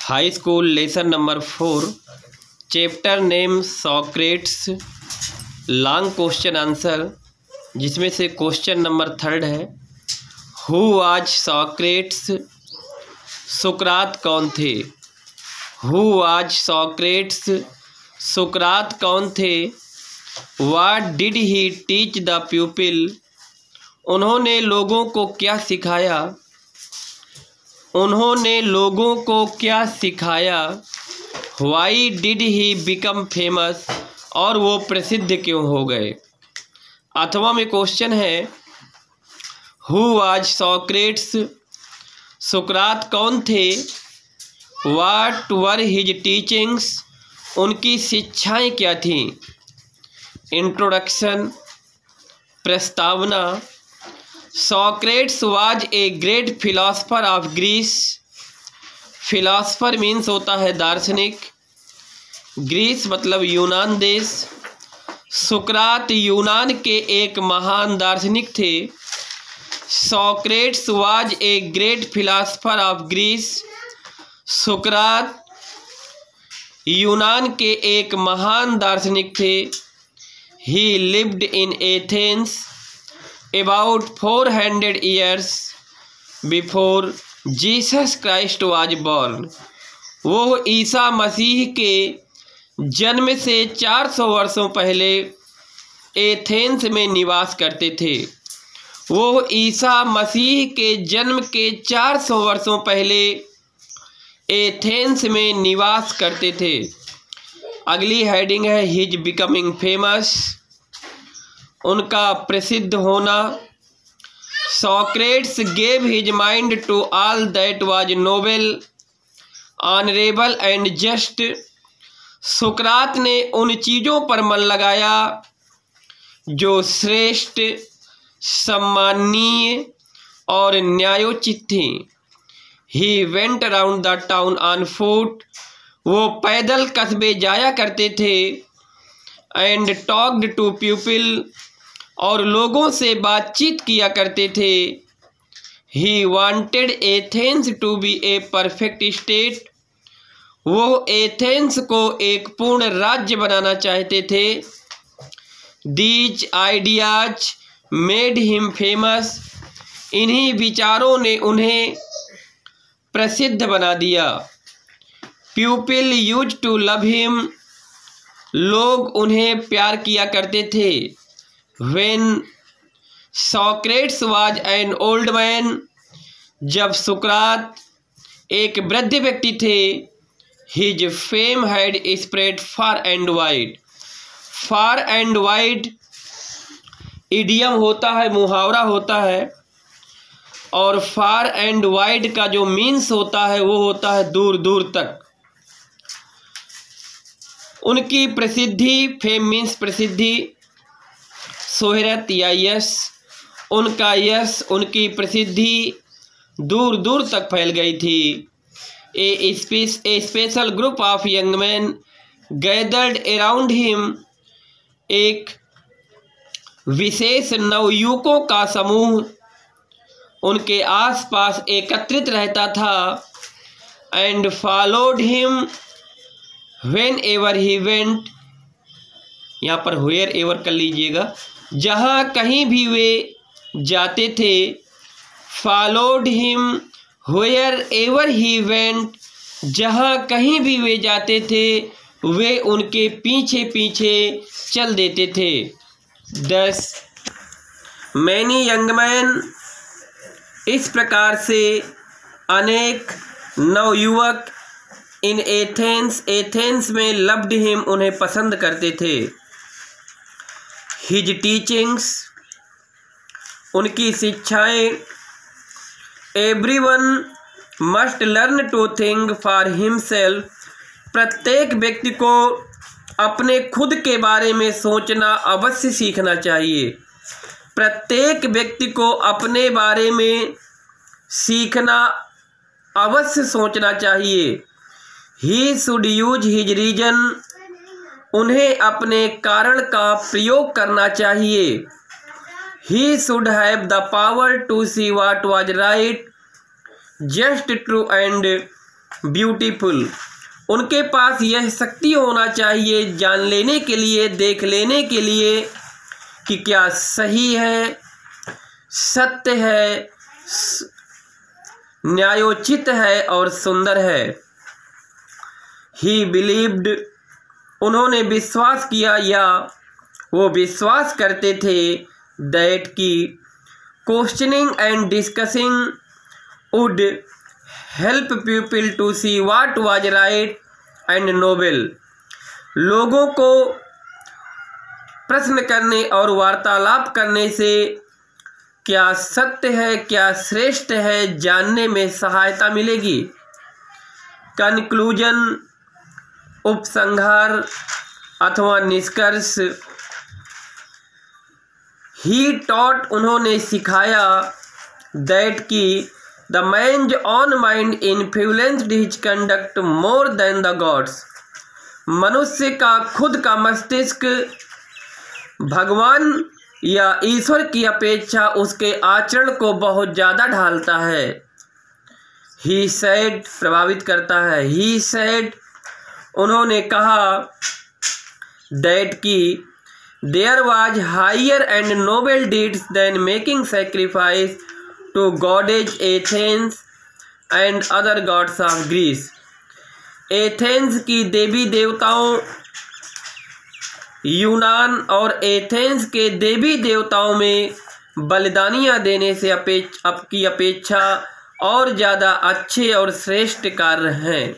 High school lesson number 4 chapter name Socrates. Long question answer, जिसमें से question number 3 है who was Socrates. सुकरात कौन थे। हु वाज सॉक्रेट्स, सुकरात कौन थे। What did he teach the प्यूपिल, उन्होंने लोगों को क्या सिखाया। उन्होंने लोगों को क्या सिखाया। Why did he become famous, और वो प्रसिद्ध क्यों हो गए। अथवा में क्वेश्चन है हु वाज सॉक्रेट्स, सुकरात कौन थे। व्हाट वर हिज टीचिंग्स, उनकी शिक्षाएं क्या थीं। इंट्रोडक्शन, प्रस्तावना। Socrates was a great philosopher of Greece. Philosopher means होता है दार्शनिक। ग्रीस मतलब यूनान देश। सुकरात यूनान के एक महान दार्शनिक थे। Socrates was a great philosopher of Greece. सुकरात यूनान के एक महान दार्शनिक थे। He lived in Athens about 400 years before Jesus Christ was born। वो ईसा मसीह के जन्म से 400 वर्षों पहले एथेंस में निवास करते थे। वो ईसा मसीह के जन्म के 400 वर्षों पहले एथेंस में निवास करते थे। अगली हेडिंग है हिज बिकमिंग फेमस, उनका प्रसिद्ध होना। Socrates gave his mind to all that was noble, honourable and just. सुकरात ने उन चीज़ों पर मन लगाया जो श्रेष्ठ, सम्माननीय और न्यायोचित थीं। He went around the town on foot, वो पैदल कस्बे जाया करते थे। एंड टॉक्ड टू पीपल, और लोगों से बातचीत किया करते थे। He wanted Athens to be a perfect state, वो एथेंस को एक पूर्ण राज्य बनाना चाहते थे। These ideas made him famous, इन्हीं विचारों ने उन्हें प्रसिद्ध बना दिया। People use to love him, लोग उन्हें प्यार किया करते थे। When Socrates was an old man, जब सुकरात एक वृद्ध व्यक्ति थे। His fame had spread far and wide। far and wide idiom होता है, मुहावरा होता है, और far and wide का जो मीन्स होता है वो होता है दूर दूर तक। उनकी प्रसिद्धि, फेम मीन्स प्रसिद्धि, शोहरत या यश, उनका यश, उनकी प्रसिद्धि दूर दूर तक फैल गई थी। A special group of young man gathered around him, एक विशेष नवयुवकों का समूह उनके आसपास एकत्रित रहता था। And followed him when ever he went, यहाँ पर व्हेयर एवर कर लीजिएगा, जहाँ कहीं भी वे जाते थे। Followed him where ever he went, जहाँ कहीं भी वे जाते थे वे उनके पीछे पीछे चल देते थे। 10 मैनी यंग मैन, इस प्रकार से अनेक नवयुवक इन एथेंस, एथेंस में लव्ड हिम, उन्हें पसंद करते थे। हिज टीचिंग्स, उनकी शिक्षाएं। Everyone must learn to think for himself, प्रत्येक व्यक्ति को अपने खुद के बारे में सोचना अवश्य सीखना चाहिए। प्रत्येक व्यक्ति को अपने बारे में सीखना अवश्य सोचना चाहिए। He should use his reason, उन्हें अपने कारण का प्रयोग करना चाहिए। He should have the power to see what was right, just, true and beautiful. उनके पास यह शक्ति होना चाहिए जान लेने के लिए, देख लेने के लिए कि क्या सही है, सत्य है, न्यायोचित है और सुंदर है। ही बिलीव्ड, उन्होंने विश्वास किया या वो विश्वास करते थे, दैट की questioning and discussing would help people to see what was right and noble. लोगों को प्रश्न करने और वार्तालाप करने से क्या सत्य है, क्या श्रेष्ठ है, जानने में सहायता मिलेगी। कंक्लूजन, उपसंहार अथवा निष्कर्ष। ही टॉट, उन्होंने सिखाया, दैट की the man's own mind influenced his conduct more than the gods. मनुष्य का खुद का मस्तिष्क भगवान या ईश्वर की अपेक्षा उसके आचरण को बहुत ज़्यादा ढालता है। ही सेड, प्रभावित करता है। ही सेड, उन्होंने कहा, दैट की there was higher and noble deeds than making sacrifice to goddess Athens and other gods of Greece. Athens की देवी देवताओं, यूनान और एथेंस के देवी देवताओं में बलिदानियाँ देने से अपेक्षा और ज़्यादा अच्छे और श्रेष्ठ कार्य हैं।